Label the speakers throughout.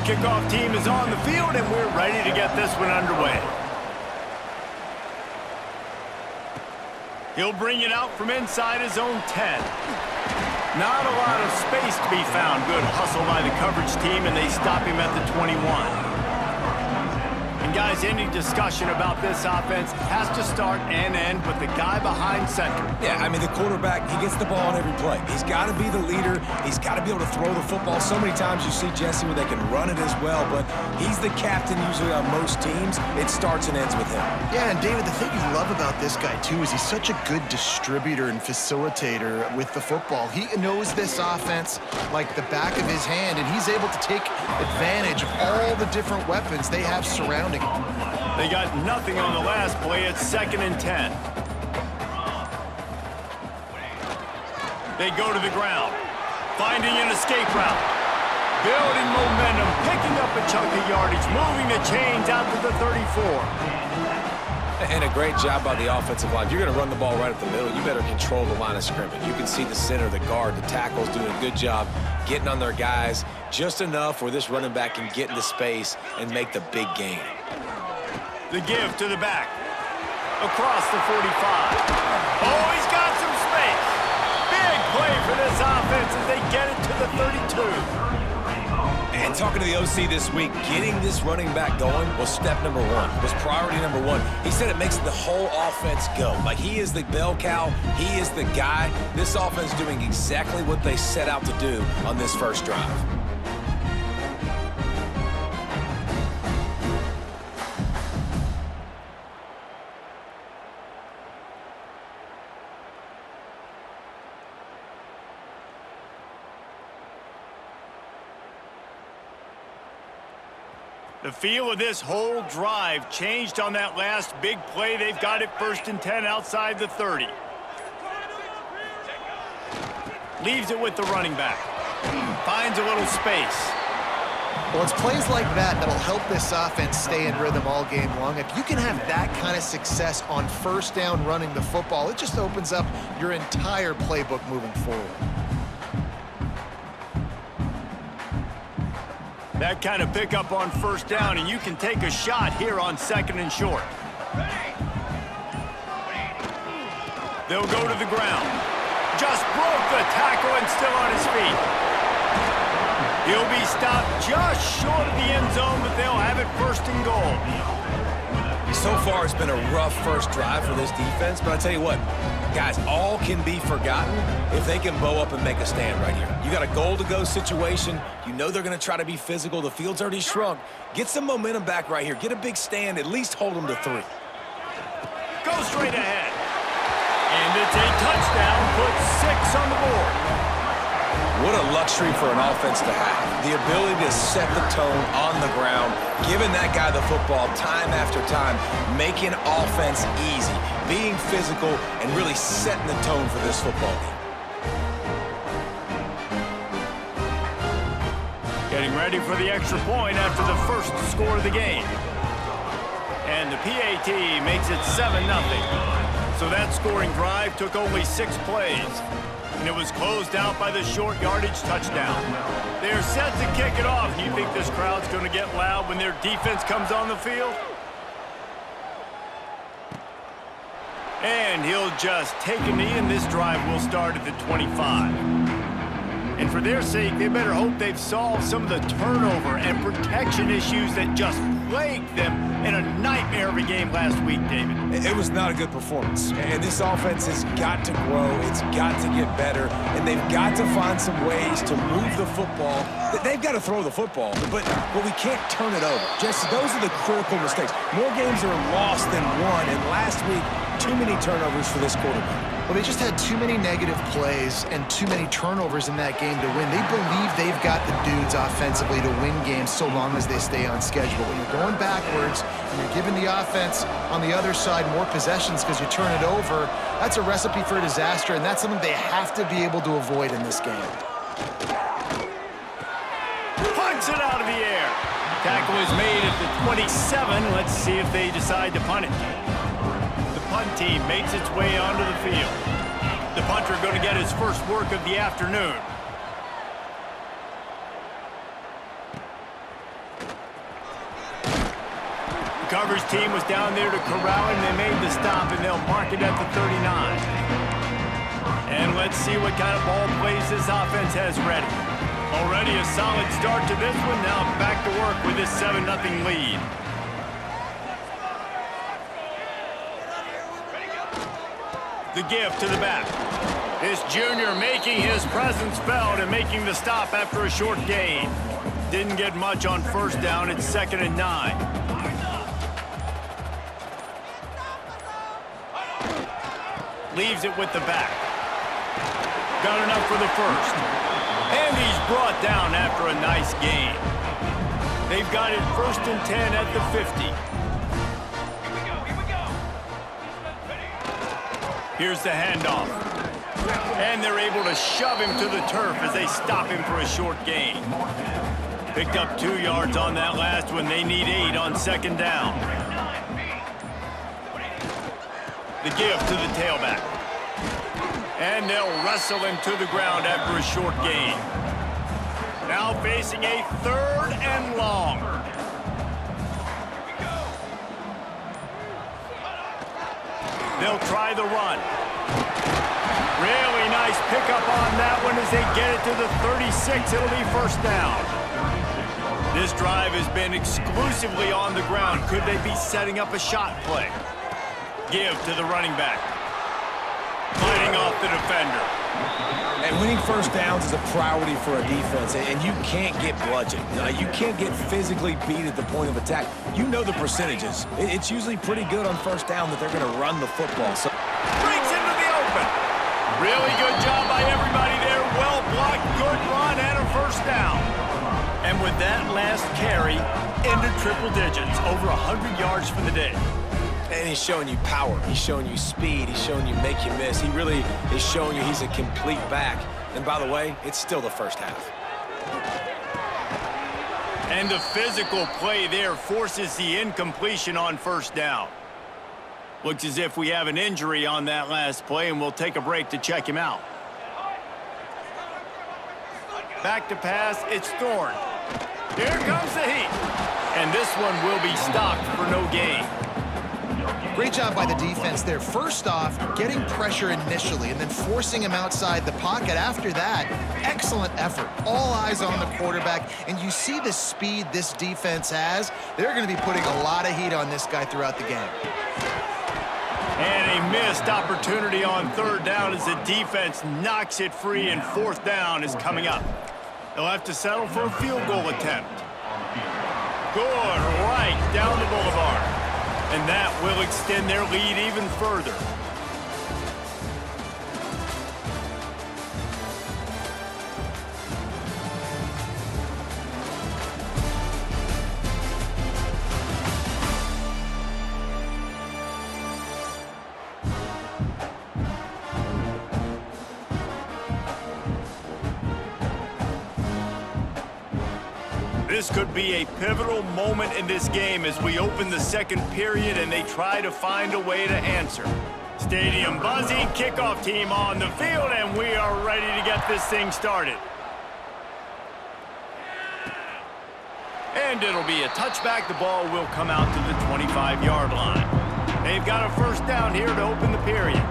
Speaker 1: kickoff team is on the field, and we're ready to get this one underway. He'll bring it out from inside his own 10. Not a lot of space to be found. Good hustle by the coverage team, and they stop him at the 21. And guys, any discussion about this offense has to start and end with the guy behind center.
Speaker 2: Yeah, I mean, the quarterback, he gets the ball on every play. He's got to be the leader. He's got to be able to throw the football. So many times you see Jesse where they can run it as well, but he's the captain usually on most teams. It starts and ends with him.
Speaker 3: Yeah, and David, the thing you love about this guy, too, is he's such a good distributor and facilitator with the football. He knows this offense like the back of his hand, and he's able to take advantage of all the different weapons they have surrounding him.
Speaker 1: They got nothing on the last play. It's 2nd and 10. They go to the ground, finding an escape route. Building momentum, picking up a chunk of yardage, moving the chains out to the 34.
Speaker 2: And a great job by the offensive line. If you're going to run the ball right at the middle, you better control the line of scrimmage. You can see the center, the guard, the tackles doing a good job getting on their guys just enough where this running back can get into space and make the big gain.
Speaker 1: The give to the back. Across the 45. Oh, he's got some space. Big play for this offense as they get it to the 32.
Speaker 2: And talking to the OC this week, getting this running back going was step number one, was priority number one. He said it makes the whole offense go. Like, he is the bell cow, he is the guy. This offense doing exactly what they set out to do on this first drive.
Speaker 1: The feel of this whole drive changed on that last big play. They've got it 1st and 10 outside the 30. Leaves it with the running back. Finds a little space.
Speaker 3: Well, it's plays like that that'll help this offense stay in rhythm all game long. If you can have that kind of success on 1st down running the football, it just opens up your entire playbook moving forward.
Speaker 1: That kind of pickup on 1st down, and you can take a shot here on 2nd and short. They'll go to the ground. Just broke the tackle and still on his feet. He'll be stopped just short of the end zone, but they'll have it 1st and goal.
Speaker 2: So far, it's been a rough first drive for this defense, but I tell you what, guys, all can be forgotten if they can bow up and make a stand right here. You got a goal-to-go situation. You know they're going to try to be physical. The field's already shrunk. Get some momentum back right here. Get a big stand. At least hold them to 3.
Speaker 1: Go straight ahead. And it's a touchdown. Put 6 on the board.
Speaker 2: What a luxury for an offense to have. The ability to set the tone on the ground, giving that guy the football time after time, making offense easy, being physical, and really setting the tone for this football game.
Speaker 1: Getting ready for the extra point after the first score of the game. And the PAT makes it 7-0. So that scoring drive took only 6 plays. And it was closed out by the short yardage touchdown. They're set to kick it off. Do you think this crowd's going to get loud when their defense comes on the field? And he'll just take a knee, and this drive will start at the 25. And for their sake, they better hope they've solved some of the turnover and protection issues that just plagued them in a nightmare of a game last week, David.
Speaker 2: It was not a good performance. And this offense has got to grow. It's got to get better. And they've got to find some ways to move the football. They've got to throw the football, but we can't turn it over. Jesse, those are the critical mistakes. More games are lost than won. And last week, too many turnovers for this quarterback.
Speaker 3: Well, they just had too many negative plays and too many turnovers in that game to win. They believe they've got the dudes offensively to win games so long as they stay on schedule. When you're going backwards and you're giving the offense on the other side more possessions because you turn it over, that's a recipe for a disaster, and that's something they have to be able to avoid in this game.
Speaker 1: Punts it out of the air. Tackle is made at the 27. Let's see if they decide to punt it. Punt team makes its way onto the field. The punter going to get his first work of the afternoon. coverage team was down there to corral him. They made the stop, and they'll mark it at the 39. And let's see what kind of ball plays this offense has ready. Already a solid start to this one. Now back to work with this 7-0 lead. The give to the back. This junior making his presence felt and making the stop after a short gain. Didn't get much on first down. It's 2nd and 9. Leaves it with the back. Got enough for the first. And he's brought down after a nice gain. They've got it 1st and 10 at the 50. Here's the handoff. And they're able to shove him to the turf as they stop him for a short gain. Picked up 2 yards on that last one. They need 8 on 2nd down. The give to the tailback. And they'll wrestle him to the ground after a short gain. Now facing a 3rd and long. They'll try the run. Really nice pickup on that one as they get it to the 36. It'll be 1st down. This drive has been exclusively on the ground. Could they be setting up a shot play? Give to the running back. Fighting off the defender.
Speaker 2: And winning first downs is a priority for a defense, and you can't get bludgeoned. You can't get physically beat at the point of attack. You know the percentages. It's usually pretty good on first down that they're going to run the football. So
Speaker 1: Breaks into the open. Really good job by everybody there. Well blocked, good run, and a 1st down. And with that last carry, into triple digits, over 100 yards for the day.
Speaker 2: And he's showing you power. He's showing you speed. He's showing you make you miss. He really is showing you he's a complete back. And by the way, it's still the first half.
Speaker 1: And the physical play there forces the incompletion on 1st down. Looks as if we have an injury on that last play, and we'll take a break to check him out. Back to pass, it's Thorne. Here comes the heat. And this one will be stopped for no gain.
Speaker 3: Great job by the defense there. First off, getting pressure initially and then forcing him outside the pocket. After that, excellent effort. All eyes on the quarterback. And you see the speed this defense has. They're going to be putting a lot of heat on this guy throughout the game.
Speaker 1: And a missed opportunity on 3rd down as the defense knocks it free, and 4th down is coming up. They'll have to settle for a field goal attempt. Good, right down the boulevard. And that will extend their lead even further. This could be a pivotal moment in this game as we open the 2nd period and they try to find a way to answer. Stadium buzzing, kickoff team on the field, and we are ready to get this thing started. And it'll be a touchback. The ball will come out to the 25-yard line. They've got a 1st down here to open the period.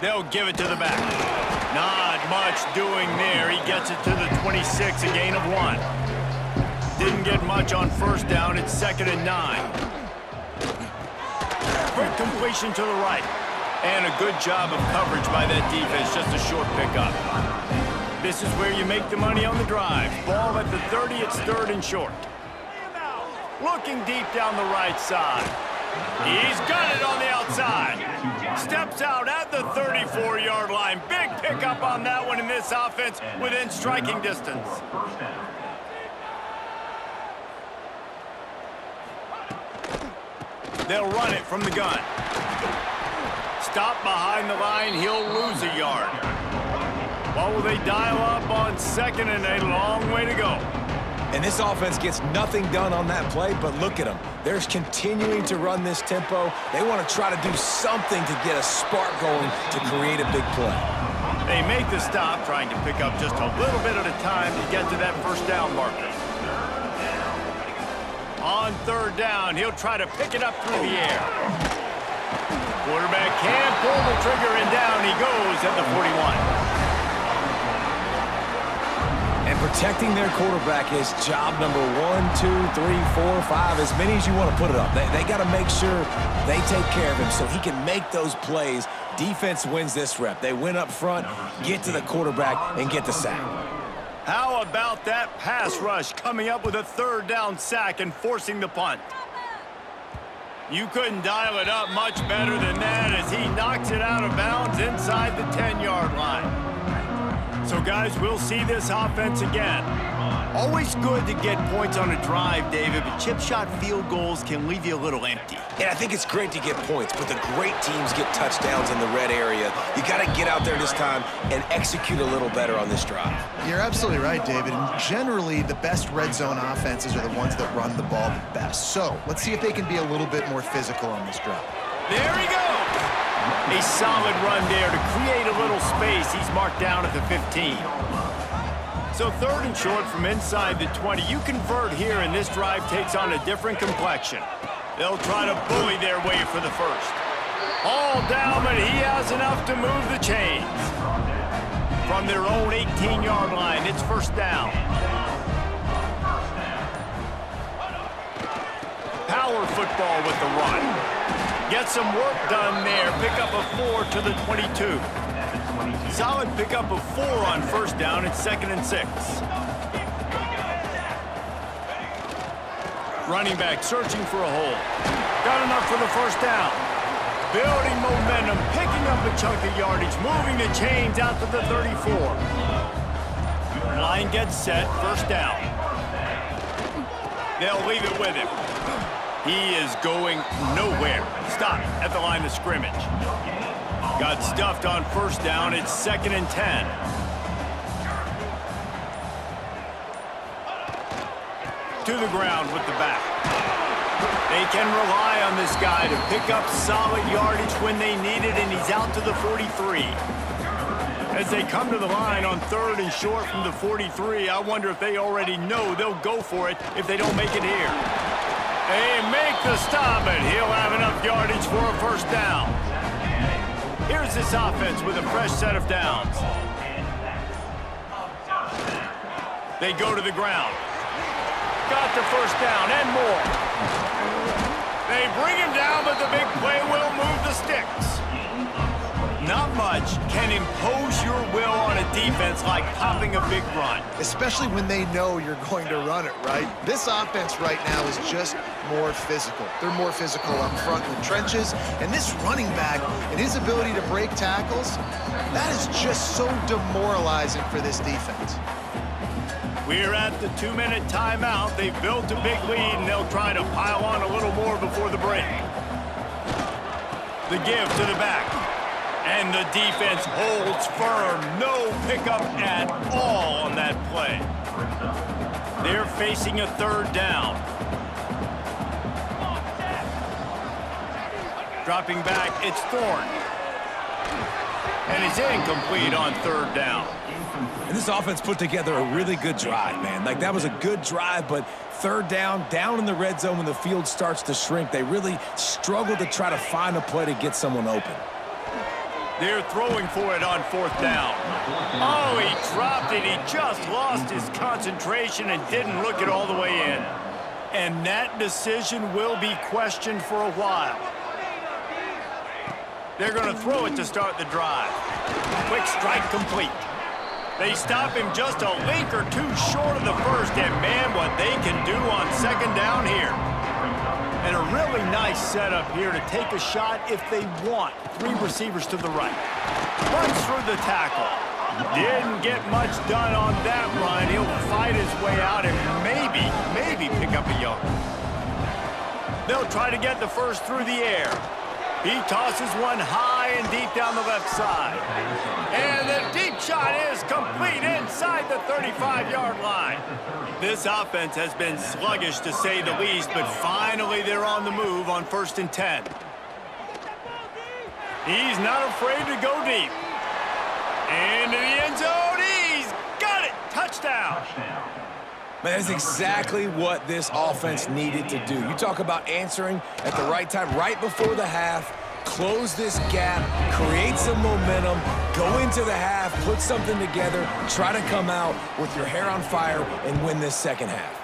Speaker 1: They'll give it to the back. Not much doing there. He gets it to the 26, a gain of 1. Didn't get much on 1st down. It's 2nd and 9. Quick completion to the right. And a good job of coverage by that defense. Just a short pickup. This is where you make the money on the drive. Ball at the 30. It's 3rd and short. Looking deep down the right side. He's got it on the outside. Steps out at the 34-yard line. Big pickup on that one in this offense within striking distance. They'll run it from the gun. Stop behind the line. He'll lose a yard. What will they dial up on 2nd and a long way to go?
Speaker 2: And this offense gets nothing done on that play, but look at them. They're continuing to run this tempo. They want to try to do something to get a spark going to create a big play.
Speaker 1: They make the stop, trying to pick up just a little bit at a time to get to that 1st down marker. On third down, he'll try to pick it up through the air. Quarterback can't pull the trigger, and down he goes at the 41.
Speaker 2: And protecting their quarterback is job number 1, 2, 3, 4, 5, as many as you want to put it up. They got to make sure they take care of him so he can make those plays. Defense wins this rep. They win up front, get to the quarterback, and get the sack.
Speaker 1: How about that pass rush coming up with a third down sack and forcing the punt? You couldn't dial it up much better than that as he knocks it out of bounds inside the 10-yard line. So, guys, we'll see this offense again. Always good to get points on a drive, David, but chip shot field goals can leave you a little empty.
Speaker 2: And I think it's great to get points, but the great teams get touchdowns in the red area. You got to get out there this time and execute a little better on this drive.
Speaker 3: You're absolutely right, David. And generally, the best red zone offenses are the ones that run the ball the best. So let's see if they can be a little bit more physical on this drive.
Speaker 1: There he goes. A solid run there to create a little space. He's marked down at the 15. So third and short from inside the 20. You convert here, and this drive takes on a different complexion. They'll try to bully their way for the first. All down, but he has enough to move the chains. From their own 18-yard line, it's first down. Power football with the run. Get some work done there. Pick up a 4 to the 22. Solid pickup of 4 on first down. It's 2nd and 6. Running back searching for a hole. Got enough for the first down. Building momentum, picking up a chunk of yardage, moving the chains out to the 34. Line gets set, first down. They'll leave it with him. He is going nowhere. Stop at the line of scrimmage. Got stuffed on first down. It's 2nd and 10. To the ground with the back. They can rely on this guy to pick up solid yardage when they need it, and he's out to the 43. As they come to the line on third and short from the 43, I wonder if they already know they'll go for it if they don't make it here. They make the stop, and he'll have enough yardage for a first down. Here's this offense with a fresh set of downs. They go to the ground. Got the first down and more. They bring him down, but the big play will move the sticks. Not much can impose your will on a defense like popping a big run.
Speaker 3: Especially when they know you're going to run it, right? This offense right now is just more physical. They're more physical up front in the trenches. And this running back and his ability to break tackles, that is just so demoralizing for this defense.
Speaker 1: We're at the 2-minute timeout. They've built a big lead, and they'll try to pile on a little more before the break. The give to the back. And the defense holds firm. No pickup at all on that play. They're facing a third down. Dropping back, it's Thorne. And it's incomplete on third down.
Speaker 2: And this offense put together a really good drive, man. Like, that was a good drive, but third down in the red zone when the field starts to shrink, they really struggle to try to find a play to get someone open.
Speaker 1: They're throwing for it on fourth down. Oh, he dropped it. He just lost his concentration and didn't look it all the way in. And that decision will be questioned for a while. They're going to throw it to start the drive. Quick strike complete. They stop him just a link or two short of the first, and man, what they can do on second down here. And a really nice setup here to take a shot if they want. 3 receivers to the right. Runs through the tackle. Didn't get much done on that run. He'll fight his way out and maybe pick up a yard. They'll try to get the first through the air. He tosses one high and deep down the left side. And the deep shot is complete inside the 35-yard line. This offense has been sluggish to say the least, but finally they're on the move on 1st and 10. He's not afraid to go deep. Into the end zone, he's got it! Touchdown!
Speaker 2: Man, that's exactly what this offense needed to do. You talk about answering at the right time, right before the half, close this gap, create some momentum, go into the half, put something together, try to come out with your hair on fire and win this second half.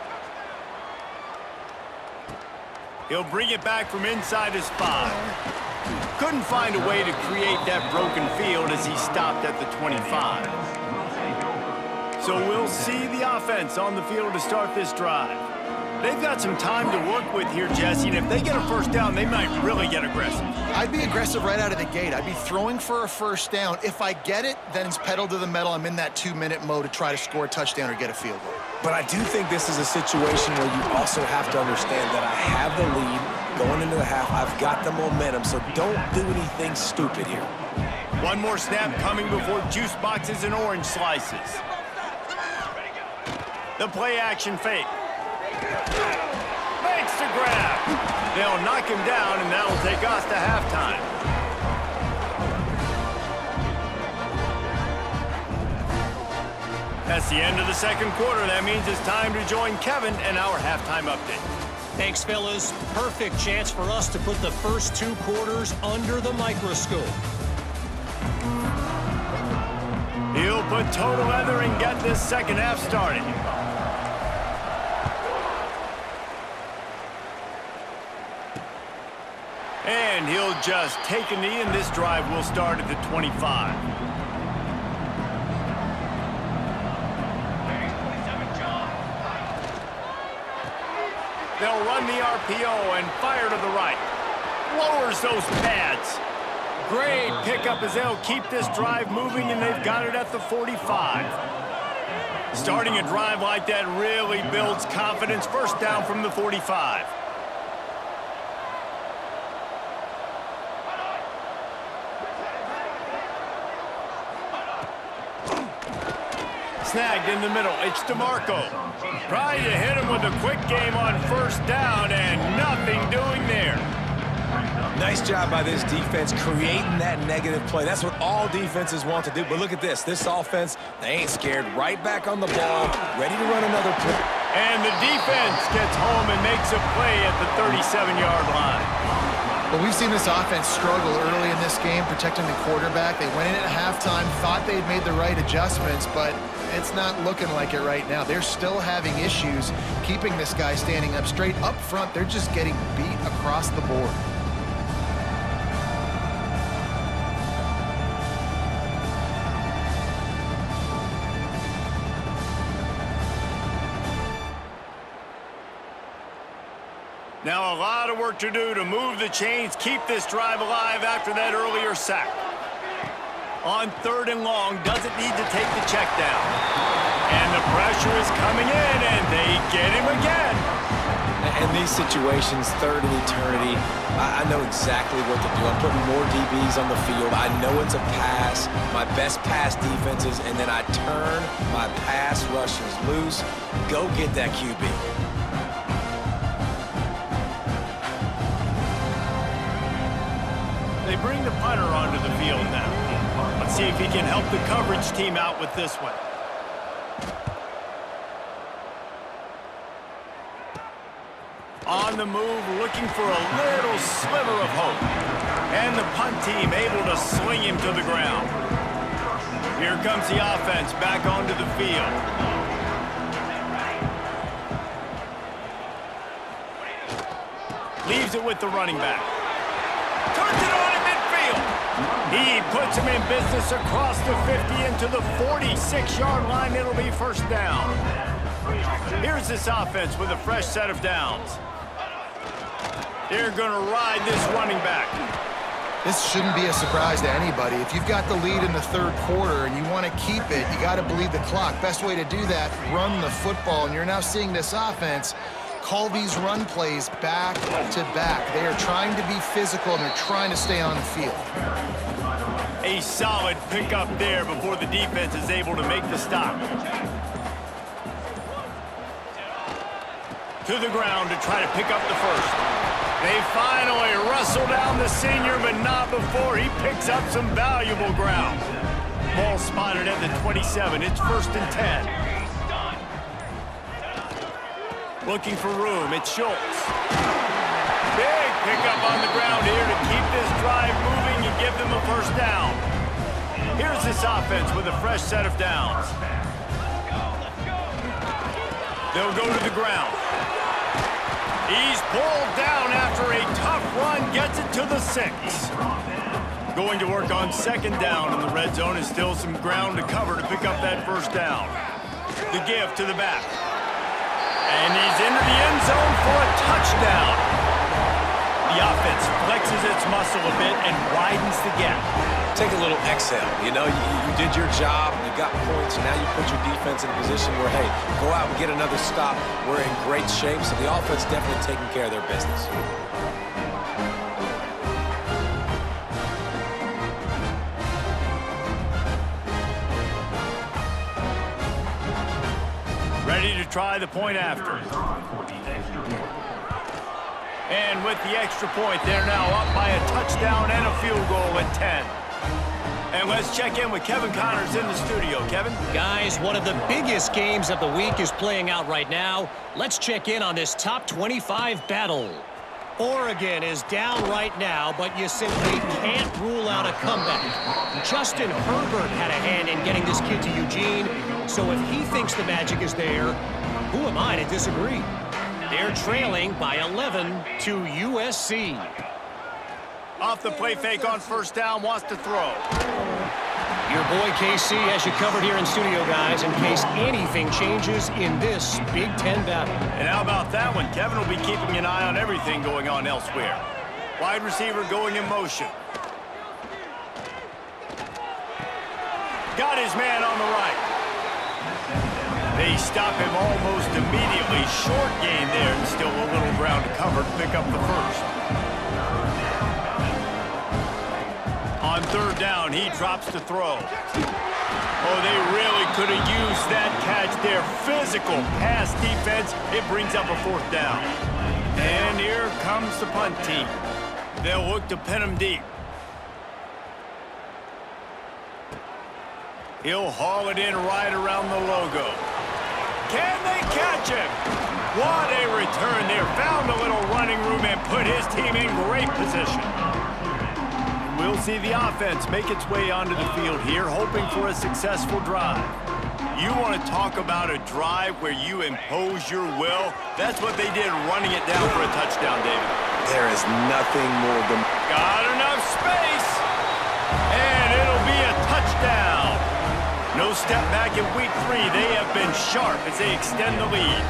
Speaker 1: He'll bring it back from inside his 5. Couldn't find a way to create that broken field as he stopped at the 25. So we'll see the offense on the field to start this drive. They've got some time to work with here, Jesse, and if they get a first down, they might really get aggressive.
Speaker 3: I'd be aggressive right out of the gate. I'd be throwing for a first down. If I get it, then it's pedal to the metal. I'm in that 2-minute mode to try to score a touchdown or get a field goal.
Speaker 2: But I do think this is a situation where you also have to understand that I have the lead going into the half. I've got the momentum, so don't do anything stupid here.
Speaker 1: One more snap coming before juice boxes and orange slices. The play action fake. Makes the grab. They'll knock him down, and that'll take us to halftime. That's the end of the second quarter. That means it's time to join Kevin and our halftime update.
Speaker 4: Thanks, fellas. Perfect chance for us to put the first 2 quarters under the microscope.
Speaker 1: He'll put total leather and get this second half started. And he'll just take a knee, and this drive will start at the 25. They'll run the RPO and fire to the right. Lowers those pads. Great pickup as they'll keep this drive moving, and they've got it at the 45. Starting a drive like that really builds confidence. First down from the 45. Snagged in the middle. It's DeMarco. Trying to hit him with a quick game on first down, and nothing doing there.
Speaker 2: Nice job by this defense creating that negative play. That's what all defenses want to do. But look at this. This offense, they ain't scared. Right back on the ball, ready to run another play.
Speaker 1: And the defense gets home and makes a play at the 37-yard line.
Speaker 3: Well, we've seen this offense struggle early in this game, protecting the quarterback. They went in at halftime, thought they'd made the right adjustments, but it's not looking like it right now. They're still having issues keeping this guy standing up straight. Up front, they're just getting beat across the board.
Speaker 1: Now a lot of work to do to move the chains, keep this drive alive after that earlier sack. On 3rd and long, doesn't need to take the check down. And the pressure is coming in, and they get him again.
Speaker 2: In these situations, 3rd and eternity, I know exactly what to do. I'm putting more DBs on the field. I know it's a pass, my best pass defenses, and then I turn my pass rushers loose. Go get that QB.
Speaker 1: They bring the punter onto the field now. Let's see if he can help the coverage team out with this one. On the move, looking for a little sliver of hope. And the punt team able to sling him to the ground. Here comes the offense back onto the field. Leaves it with the running back. Turns it on in midfield. He puts him in business across the 50 into the 46-yard line. It'll be first down. Here's this offense with a fresh set of downs. They're going to ride this running back.
Speaker 3: This shouldn't be a surprise to anybody. If you've got the lead in the 3rd quarter and you want to keep it, you got to bleed the clock. Best way to do that, run the football. And you're now seeing this offense call these run plays back to back. They are trying to be physical, and they're trying to stay on the field.
Speaker 1: A solid pickup there before the defense is able to make the stop. To the ground to try to pick up the first. They finally wrestle down the senior, but not before he picks up some valuable ground. Ball spotted at the 27. It's 1st and 10. Looking for room, it's Schultz. Big pickup on the ground here to keep this drive moving and give them a first down. Here's this offense with a fresh set of downs. They'll go to the ground. He's pulled down after a tough run, gets it to the 6. Going to work on second down in the red zone is still some ground to cover to pick up that first down. The give to the back. And he's into the end zone for a touchdown. The offense flexes its muscle a bit and widens the gap.
Speaker 2: Take a little exhale. You know, you did your job, you got points, and now you put your defense in a position where, hey, go out and get another stop. We're in great shape, so the offense definitely taking care of their business.
Speaker 1: Ready to try the point after. And with the extra point, they're now up by a touchdown and a field goal at 10. And let's check in with Kevin Connors in the studio. Kevin?
Speaker 4: Guys, one of the biggest games of the week is playing out right now. Let's check in on this top 25 battle. Oregon is down right now, but you simply can't rule out a comeback. Justin Herbert had a hand in getting this kid to Eugene, so if he thinks the magic is there, who am I to disagree? They're trailing by 11 to USC.
Speaker 1: Off the play fake on first down, wants to throw.
Speaker 4: Your boy KC has you covered here in studio, guys, in case anything changes in this Big Ten battle.
Speaker 1: And how about that one? Kevin will be keeping an eye on everything going on elsewhere. Wide receiver going in motion. Got his man on the right. They stop him almost immediately. Short gain there and still a little ground to cover to pick up the first. On third down, he drops to throw. Oh, they really could have used that catch there. Physical pass defense. It brings up a fourth down. And here comes the punt team. They'll look to pin him deep. He'll haul it in right around the logo. Can they catch him? What a return there. Found a little running room and put his team in great position. We'll see the offense make its way onto the field here, hoping for a successful drive. You want to talk about a drive where you impose your will? That's what they did, running it down for a touchdown, David.
Speaker 2: There is nothing more than...
Speaker 1: Got enough space. And it'll be a touchdown. No step back in week 3. They have been sharp as they extend the lead.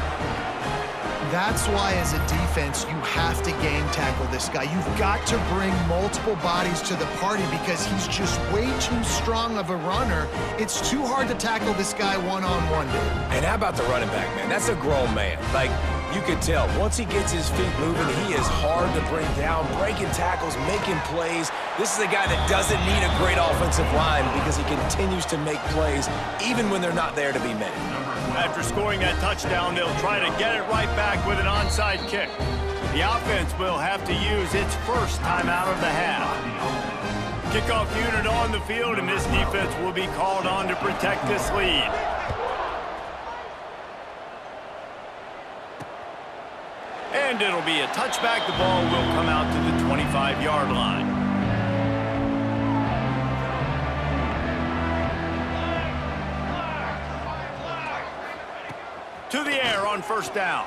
Speaker 3: That's why, as a defense, you have to game tackle this guy. You've got to bring multiple bodies to the party because he's just way too strong of a runner. It's too hard to tackle this guy one-on-one, dude.
Speaker 2: And how about the running back, man? That's a grown man. Like, you can tell, once he gets his feet moving, he is hard to bring down, breaking tackles, making plays. This is a guy that doesn't need a great offensive line because he continues to make plays even when they're not there to be made.
Speaker 1: After scoring that touchdown, they'll try to get it right back with an onside kick. The offense will have to use its first time out of the half. Kickoff unit on the field, and this defense will be called on to protect this lead. And it'll be a touchback. The ball will come out to the 25-yard line. To the air on first down.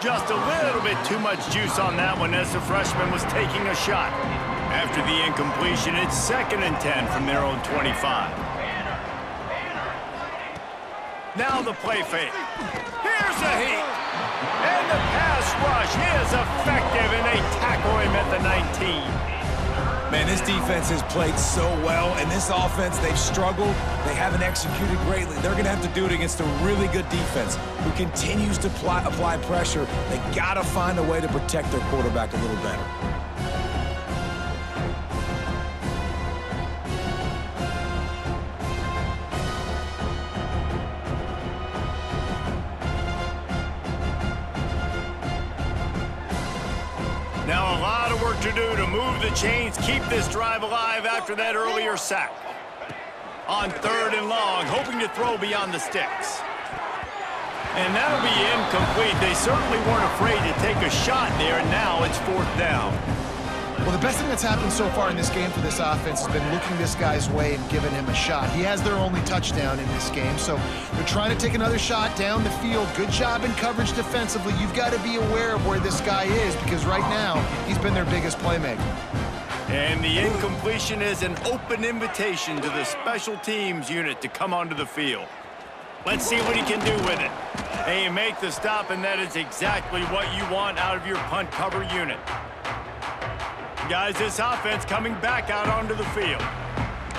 Speaker 1: Just a little bit too much juice on that one as the freshman was taking a shot. After the incompletion, it's 2nd and 10 from their own 25. Now the play fake. Here's a heat. And the pass rush is effective, and they tackle him at the 19.
Speaker 2: Man, this defense has played so well, and this offense, they've struggled. They haven't executed greatly. They're going to have to do it against a really good defense who continues to apply pressure. They got to find a way to protect their quarterback a little better.
Speaker 1: Now a lot of work to do to move the chains, keep this drive alive after that earlier sack. On 3rd and long, hoping to throw beyond the sticks. And that'll be incomplete. They certainly weren't afraid to take a shot there, and now it's 4th down.
Speaker 3: Well, the best thing that's happened so far in this game for this offense has been looking this guy's way and giving him a shot. He has their only touchdown in this game, so they're trying to take another shot down the field. Good job in coverage defensively. You've got to be aware of where this guy is because right now he's been their biggest playmaker.
Speaker 1: And the incompletion is an open invitation to the special teams unit to come onto the field. Let's see what he can do with it. They make the stop, and that is exactly what you want out of your punt cover unit. Guys, this offense coming back out onto the field.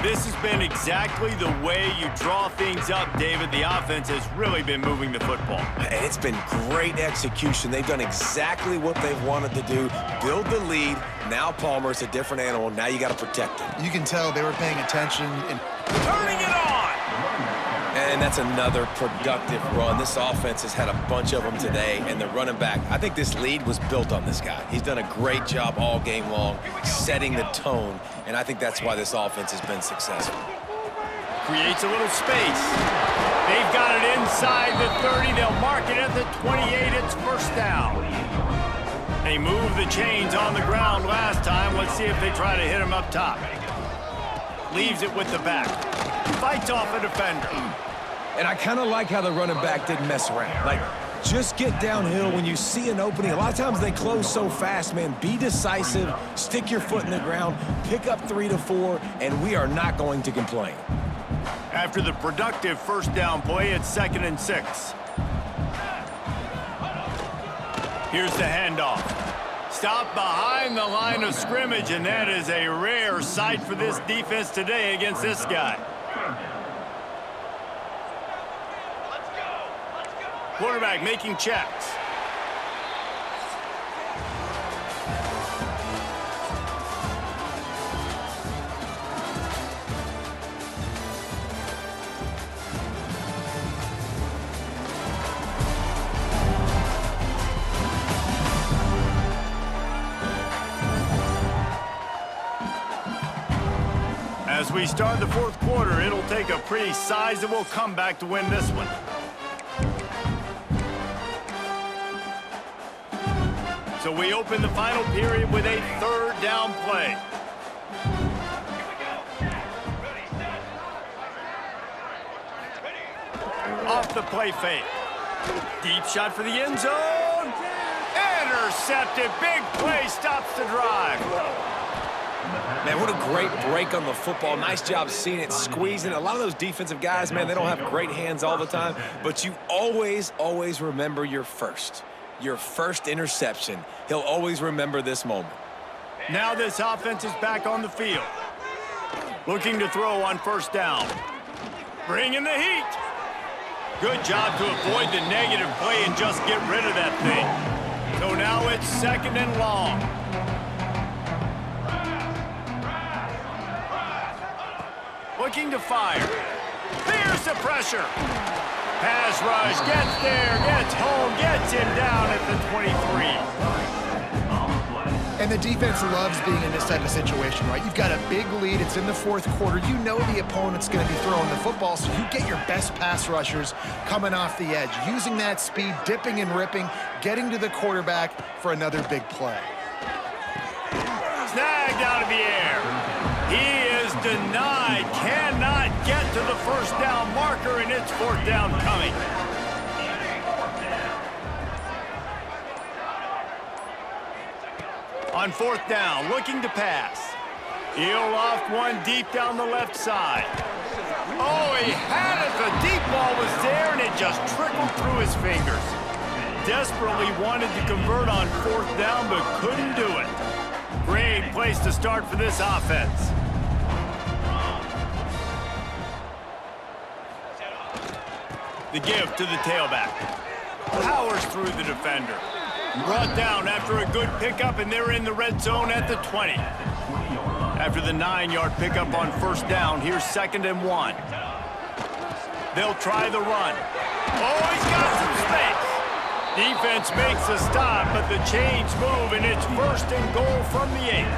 Speaker 1: This has been exactly the way you draw things up, David. The offense has really been moving the football.
Speaker 2: And it's been great execution. They've done exactly what they've wanted to do. Build the lead. Now Palmer's a different animal. Now you got to protect him.
Speaker 3: You can tell they were paying attention. And
Speaker 1: Turning it on!
Speaker 2: And that's another productive run. This offense has had a bunch of them today, and the running back, I think this lead was built on this guy. He's done a great job all game long, setting the tone, and I think that's why this offense has been successful.
Speaker 1: Creates a little space. They've got it inside the 30. They'll mark it at the 28. It's 1st down. They moved the chains on the ground last time. Let's see if they try to hit him up top. Leaves it with the back. Fights off a defender.
Speaker 2: And I kind of like how the running back didn't mess around. Like, just get downhill when you see an opening. A lot of times they close so fast, man. Be decisive, stick your foot in the ground, pick up 3 to 4, and we are not going to complain.
Speaker 1: After the productive 1st down play, it's 2nd and 6. Here's the handoff. Stop behind the line of scrimmage, and that is a rare sight for this defense today against this guy. Quarterback making checks. As we start the 4th quarter, it'll take a pretty sizable comeback to win this one. So we open the final period with a 3rd down play. Off the play fake. Deep shot for the end zone. Intercepted. Big play stops the drive.
Speaker 2: Man, what a great break on the football. Nice job seeing it, squeezing. A lot of those defensive guys, man, they don't have great hands all the time, but you always, always remember your first interception. He'll always remember this moment.
Speaker 1: Now this offense is back on the field. Looking to throw on 1st down. Bringing the heat. Good job to avoid the negative play and just get rid of that thing. So now it's 2nd and long. Looking to fire. There's the pressure. Pass rush, gets there, gets home, gets him down at the 23.
Speaker 3: And the defense loves being in this type of situation, right? You've got a big lead. It's in the 4th quarter. You know the opponent's going to be throwing the football, so you get your best pass rushers coming off the edge, using that speed, dipping and ripping, getting to the quarterback for another big play.
Speaker 1: Snagged out of the air. He is denied. Cannot get to the 1st down marker, and it's 4th down coming. On 4th down, looking to pass. He'll loft one deep down the left side. Oh, he had it. The deep ball was there, and it just trickled through his fingers. Desperately wanted to convert on 4th down, but couldn't do it. Great place to start for this offense. The give to the tailback. Powers through the defender. Brought down after a good pickup, and they're in the red zone at the 20. After the 9-yard pickup on 1st down, here's 2nd and 1. They'll try the run. Oh, he's got some space. Defense makes a stop, but the chains move, and it's 1st and goal from the 8.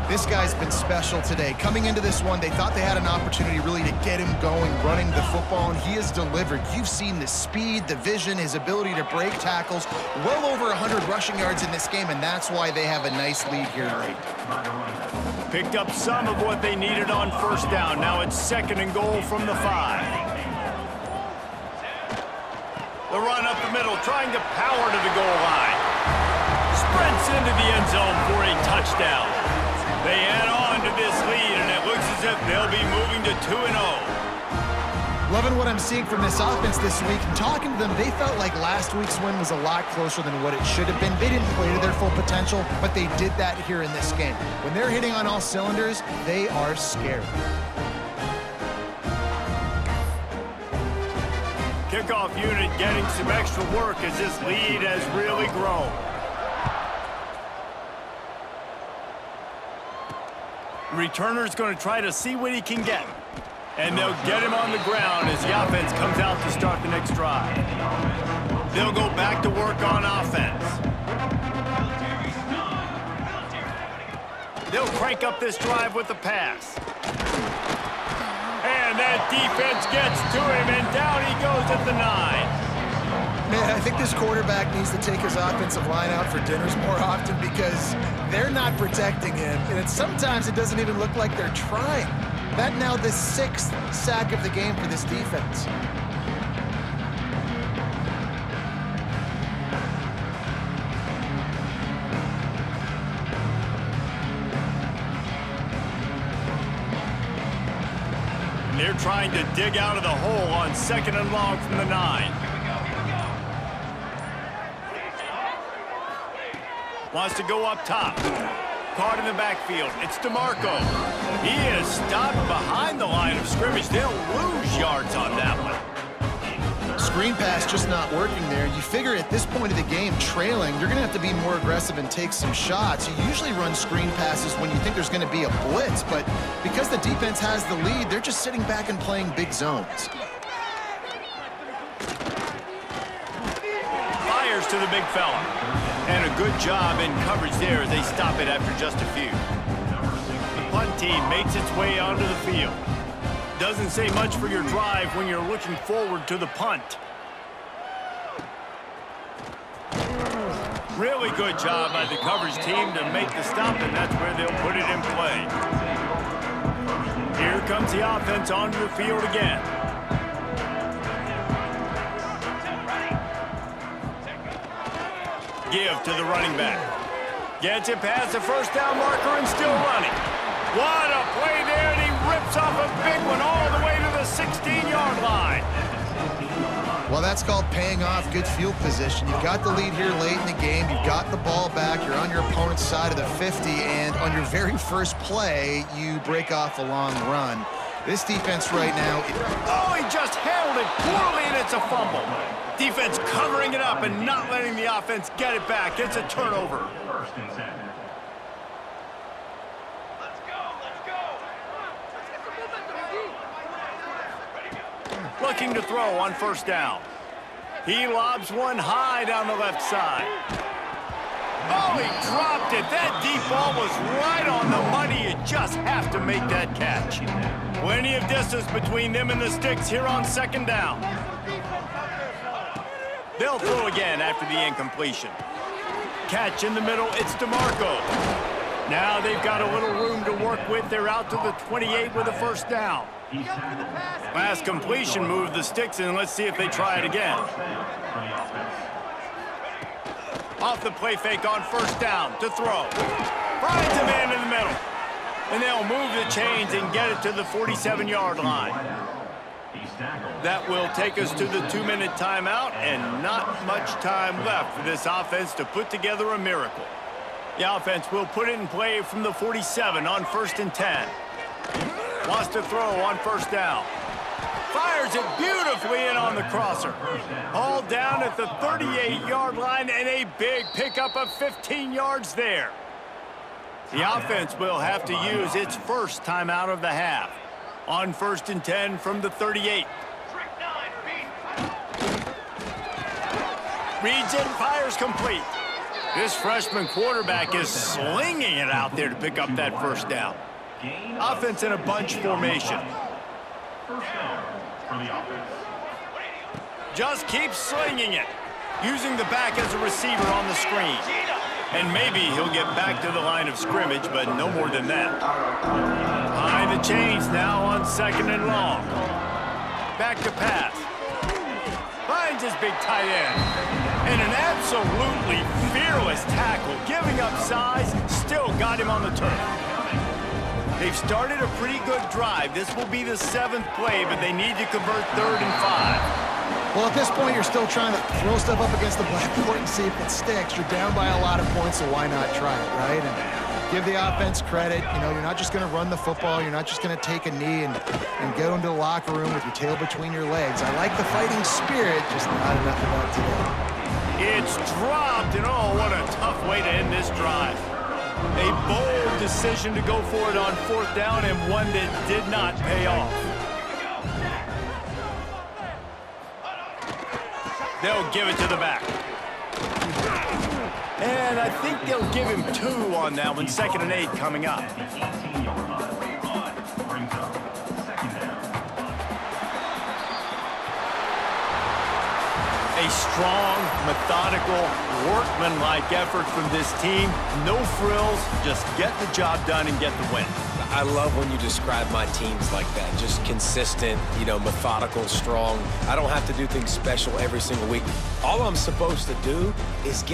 Speaker 3: This guy's been special today. Coming into this one, they thought they had an opportunity really to get him going, running the football, and he has delivered. You've seen the speed, the vision, his ability to break tackles, well over 100 rushing yards in this game, and that's why they have a nice lead here late.
Speaker 1: Picked up some of what they needed on first down. Now it's 2nd and goal from the 5. The run up the middle, trying to power to the goal line. Sprints into the end zone for a touchdown. They add on to this lead, and it looks as if they'll be moving to 2-0.
Speaker 3: Loving what I'm seeing from this offense this week. And talking to them, they felt like last week's win was a lot closer than what it should have been. They didn't play to their full potential, but they did that here in this game. When they're hitting on all cylinders, they are scared.
Speaker 1: Kickoff unit getting some extra work as this lead has really grown. Returner's going to try to see what he can get. And they'll get him on the ground as the offense comes out to start the next drive. They'll go back to work on offense. They'll crank up this drive with the pass. And that defense gets to him, and down he goes at the 9.
Speaker 3: Man, I think this quarterback needs to take his offensive line out for dinners more often because they're not protecting him. And sometimes it doesn't even look like they're trying. That now the 6th sack of the game for this defense.
Speaker 1: And they're trying to dig out of the hole on 2nd and long from the 9. Wants to go up top. Caught in the backfield. It's DeMarco. He is stopped behind the line of scrimmage. They'll lose yards on that one.
Speaker 3: Screen pass just not working there. You figure at this point of the game, trailing, you're going to have to be more aggressive and take some shots. You usually run screen passes when you think there's going to be a blitz, but because the defense has the lead, they're just sitting back and playing big zones.
Speaker 1: Fires to the big fella. And a good job in coverage there as they stop it after just a few. The punt team makes its way onto the field. Doesn't say much for your drive when you're looking forward to the punt. Really good job by the coverage team to make the stop, and that's where they'll put it in play. Here comes the offense onto the field again. Give to the running back. Gets it past the first down marker and still running. What a play there, and he rips off a big one all the way to the 16-yard line.
Speaker 3: Well, that's called paying off good field position. You've got the lead here late in the game. You've got the ball back. You're on your opponent's side of the 50, and on your very first play, you break off a long run. This defense right now...
Speaker 1: Oh, he just handled it poorly, and it's a fumble. Defense covering it up and not letting the offense get it back. It's a turnover.
Speaker 5: Let's go.
Speaker 1: Looking to throw on first down. He lobs one high down the left side. Oh, he dropped it. That deep ball was right on the money. You just have to make that catch. Plenty of distance between them and the sticks here on 2nd down. They'll throw again after the incompletion. Catch in the middle, it's DeMarco. Now they've got a little room to work with. They're out to the 28 with a first down. Last completion moved the sticks, and let's see if they try it again. Off the play fake on first down to throw. Finds a man in the middle. And they'll move the chains and get it to the 47-yard line. That will take us to the 2-minute timeout, and not much time left for this offense to put together a miracle. The offense will put it in play from the 47 on 1st and 10. Wants to throw on first down. Fires it beautifully in on the crosser. Hauled down at the 38-yard line, and a big pickup of 15 yards there. The offense will have to use its first timeout of the half. On 1st and 10 from the 38. Reads it, fires complete. This freshman quarterback is slinging it out there to pick up that first down. Offense in a bunch formation. Just keeps slinging it, using the back as a receiver on the screen. And maybe he'll get back to the line of scrimmage, but no more than that. Behind the chains now on 2nd and long. Back to pass. Finds his big tight end. And an absolutely fearless tackle, giving up size, still got him on the turf. They've started a pretty good drive. This will be the 7th play, but they need to convert 3rd and 5.
Speaker 3: Well, at this point, you're still trying to throw stuff up against the blackboard and see if it sticks. You're down by a lot of points, so why not try it, right? And give the offense credit. You know, you're not just going to run the football. You're not just going to take a knee and go into the locker room with your tail between your legs. I like the fighting spirit, just not enough of that today.
Speaker 1: It's dropped, and oh, what a tough way to end this drive. A bold decision to go for it on 4th down, and one that did not pay off. They'll give it to the back. And I think they'll give him 2 on that one. 2nd and 8 coming up. A strong, methodical, workmanlike effort from this team. No frills, just get the job done and get the win.
Speaker 2: I love when you describe my teams like that. Just consistent, you know, methodical, strong. I don't have to do things special every single week. All I'm supposed to do is get